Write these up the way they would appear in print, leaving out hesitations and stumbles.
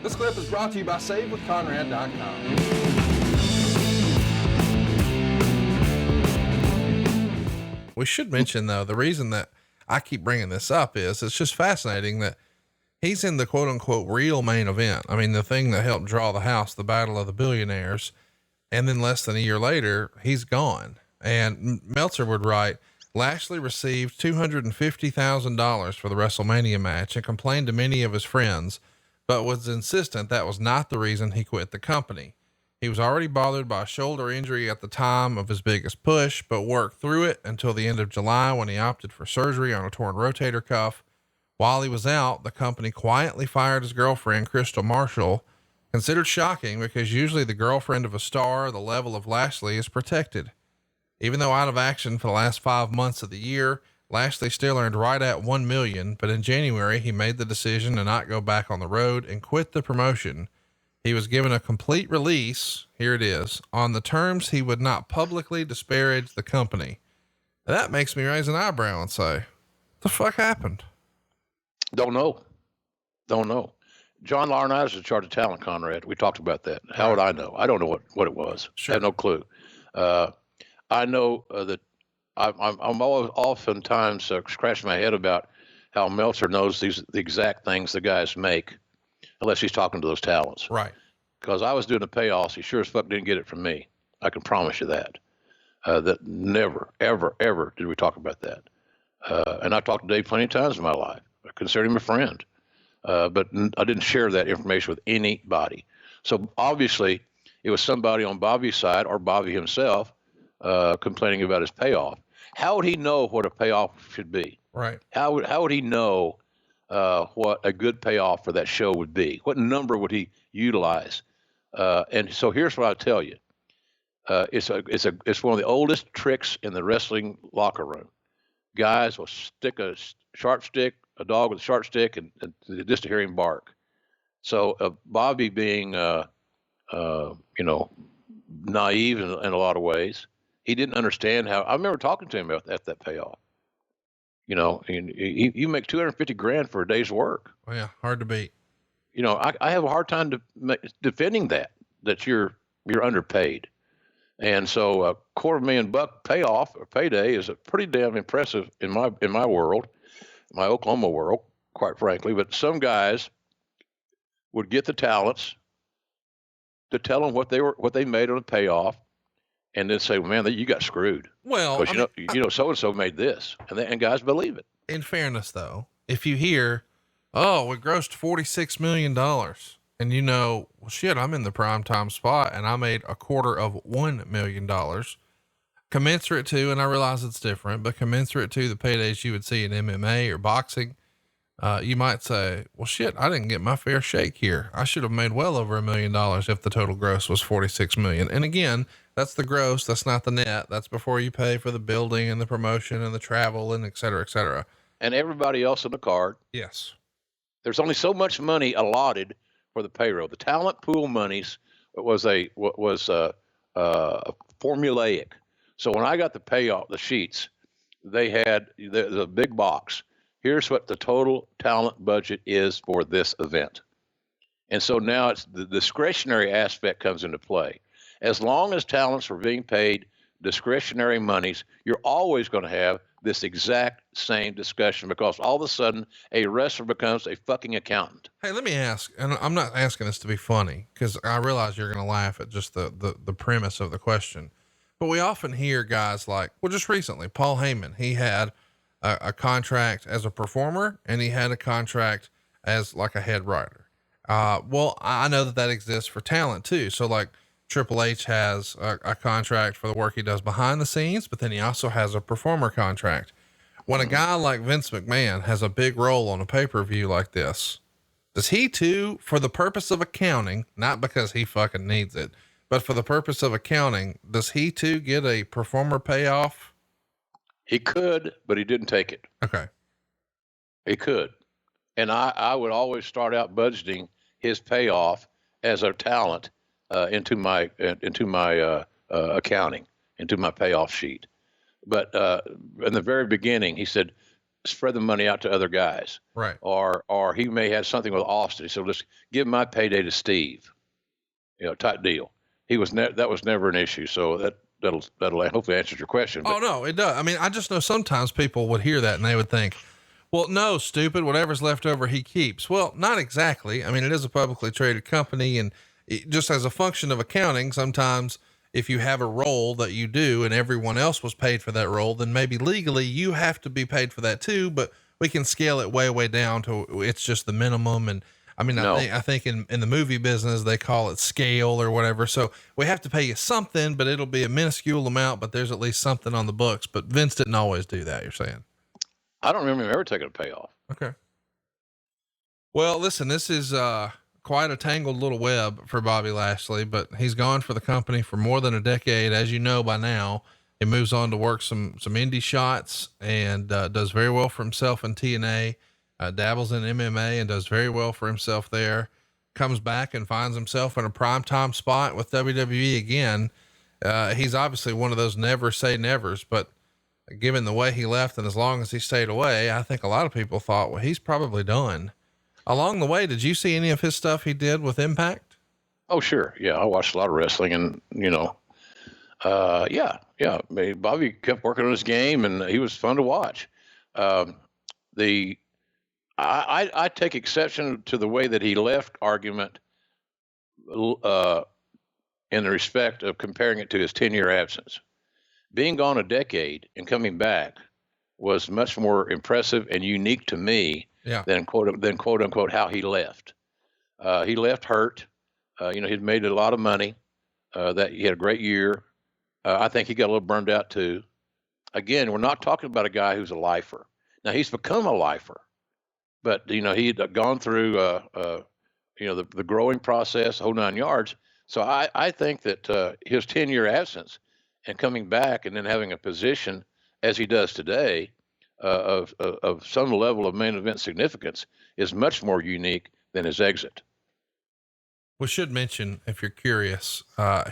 This clip is brought to you by SaveWithConrad.com. We should mention, though, the reason that I keep bringing this up is it's just fascinating that he's in the quote unquote real main event. I mean, the thing that helped draw the house, the Battle of the Billionaires. And then less than a year later, he's gone. And Meltzer would write, Lashley received $250,000 for the WrestleMania match and complained to many of his friends, but was insistent that was not the reason he quit the company. He was already bothered by a shoulder injury at the time of his biggest push, but worked through it until the end of July when he opted for surgery on a torn rotator cuff. While he was out, the company quietly fired his girlfriend, Crystal Marshall, considered shocking because usually the girlfriend of a star, the level of Lashley, is protected. Even though out of action for the last 5 months of the year, Lashley still earned right at $1 million, but in January, he made the decision to not go back on the road and quit the promotion. He was given a complete release. Here it is, on the terms he would not publicly disparage the company. That makes me raise an eyebrow and say, what the fuck happened? Don't know. John Laurinaitis is in charge of talent, Conrad. We talked about that. How would I know? I don't know what it was. Sure. I have no clue. I know that I'm always oftentimes scratching my head about how Meltzer knows the exact things the guys make, unless he's talking to those talents. Right. Because I was doing the payoffs. He sure as fuck didn't get it from me. I can promise you that. That never, ever, ever did we talk about that. And I've talked to Dave plenty of times in my life. I consider him a friend. But I didn't share that information with anybody. So obviously it was somebody on Bobby's side or Bobby himself complaining about his payoff. How would he know what a payoff should be? Right. How would he know what a good payoff for that show would be? What number would he utilize? And so here's what I'll tell you. It's one of the oldest tricks in the wrestling locker room. Guys will stick a sharp stick, a dog with a sharp stick, and just to hear him bark. So Bobby being, naive in a lot of ways, he didn't understand how. I remember talking to him at that payoff. And you make $250,000 for a day's work. Well, yeah, hard to beat. I have a hard time defending that you're underpaid. And so a $250,000 payoff or payday is a pretty damn impressive in my world, my Oklahoma world, quite frankly. But some guys would get the talents to tell them what they made on a payoff, and then say, well, "Man, you got screwed." Well, because so and so made this, and guys believe it. In fairness, though, if you hear, "Oh, we grossed $46 million," and well, shit, I'm in the prime time spot and I made $250,000 million, commensurate to, and I realize it's different, but commensurate to the paydays you would see in MMA or boxing, you might say, well, shit, I didn't get my fair shake here. I should have made well over $1 million if the total gross was 46 million. And again, that's the gross. That's not the net. That's before you pay for the building and the promotion and the travel and et cetera, et cetera. And everybody else in the card. Yes. There's only so much money allotted for the payroll. The talent pool monies was formulaic. So when I got the payoff, the sheets, they had the big box. Here's what the total talent budget is for this event. And so now it's the discretionary aspect comes into play. As long as talents are being paid discretionary monies, you're always going to have this exact same discussion, because all of a sudden a wrestler becomes a fucking accountant. Hey, let me ask, and I'm not asking this to be funny, because I realize you're going to laugh at just the premise of the question, but we often hear guys like, well, just recently, Paul Heyman, he had a contract as a performer and he had a contract as like a head writer. Well, I know that exists for talent too. So like Triple H has a contract for the work he does behind the scenes, but then he also has a performer contract. When a guy like Vince McMahon has a big role on a pay-per-view like this, does he too, for the purpose of accounting, not because he fucking needs it, but for the purpose of accounting, does he too get a performer payoff? He could, but he didn't take it. Okay. He could. And I would always start out budgeting his payoff as a talent into my accounting, into my payoff sheet. But in the very beginning, he said, spread the money out to other guys. Right. Or he may have something with Austin. So just give my payday to Steve, type deal. That was never an issue. So that'll hopefully answer your question. Oh no, it does. I mean, I just know sometimes people would hear that and they would think, well, no, stupid, whatever's left over, he keeps. Well, not exactly. I mean, it is a publicly traded company, and it just as a function of accounting, sometimes if you have a role that you do and everyone else was paid for that role, then maybe legally you have to be paid for that too, but we can scale it way, way down to it's just the minimum. And I mean, no. I think in the movie business, they call it scale or whatever. So we have to pay you something, but it'll be a minuscule amount, but there's at least something on the books. But Vince didn't always do that, you're saying? I don't remember him ever taking a payoff. Okay. Well, listen, this is quite a tangled little web for Bobby Lashley, but he's gone for the company for more than a decade. As you know by now, he moves on to work some indie shots and does very well for himself in TNA, dabbles in MMA and does very well for himself there. Comes back and finds himself in a primetime spot with WWE again. He's obviously one of those never say nevers, but given the way he left and as long as he stayed away, I think a lot of people thought, well, he's probably done. Along the way, did you see any of his stuff he did with Impact? Oh, sure. Yeah. I watched a lot of wrestling and, yeah. I mean, Bobby kept working on his game and he was fun to watch. I take exception to the way that he left argument, in the respect of comparing it to his 10-year absence. Being gone a decade and coming back was much more impressive and unique to me than quote unquote how he left. He left hurt. He'd made a lot of money. That he had a great year. I think he got a little burned out too. Again, we're not talking about a guy who's a lifer. Now he's become a lifer, but he'd gone through the growing process, the whole 9 yards. So I think that his 10-year absence and coming back and then having a position as he does today of some level of main event significance is much more unique than his exit. We should mention, if you're curious,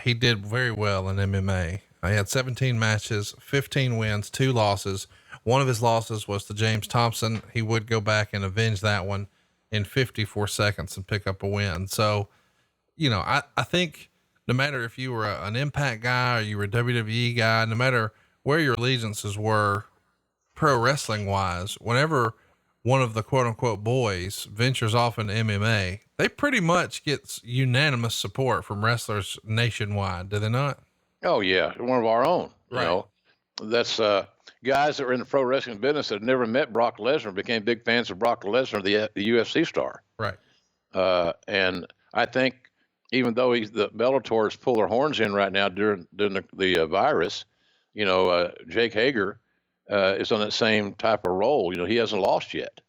he did very well in MMA. He had 17 matches, 15 wins, 2 losses. One of his losses was to James Thompson. He would go back and avenge that one in 54 seconds and pick up a win. So, I think no matter if you were an Impact guy or you were a WWE guy, no matter where your allegiances were pro wrestling wise, whenever one of the quote unquote boys ventures off into MMA, they pretty much get unanimous support from wrestlers nationwide. Do they not? Oh yeah. One of our own, right. That's, guys that were in the pro wrestling business that had never met Brock Lesnar became big fans of Brock Lesnar, the UFC star. Right. And I think even though the Bellators pull their horns in right now during the virus, Jake Hager, is on that same type of role. He hasn't lost yet.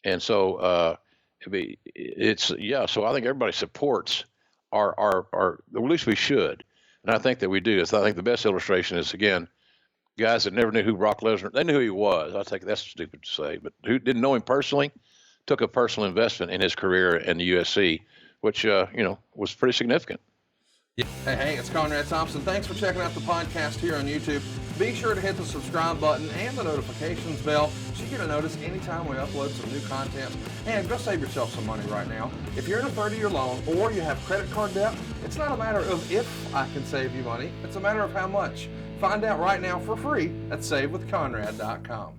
And so, so I think everybody supports our, at least we should. And I think that we do. So I think the best illustration is, again, guys that never knew who Brock Lesnar, they knew who he was. I think that's stupid to say, but who didn't know him personally, took a personal investment in his career in the UFC, which, was pretty significant. Yeah. Hey, it's Conrad Thompson. Thanks for checking out the podcast here on YouTube. Be sure to hit the subscribe button and the notifications bell so you get a notice anytime we upload some new content. And go save yourself some money right now. If you're in a 30-year loan or you have credit card debt, it's not a matter of if I can save you money. It's a matter of how much. Find out right now for free at SaveWithConrad.com.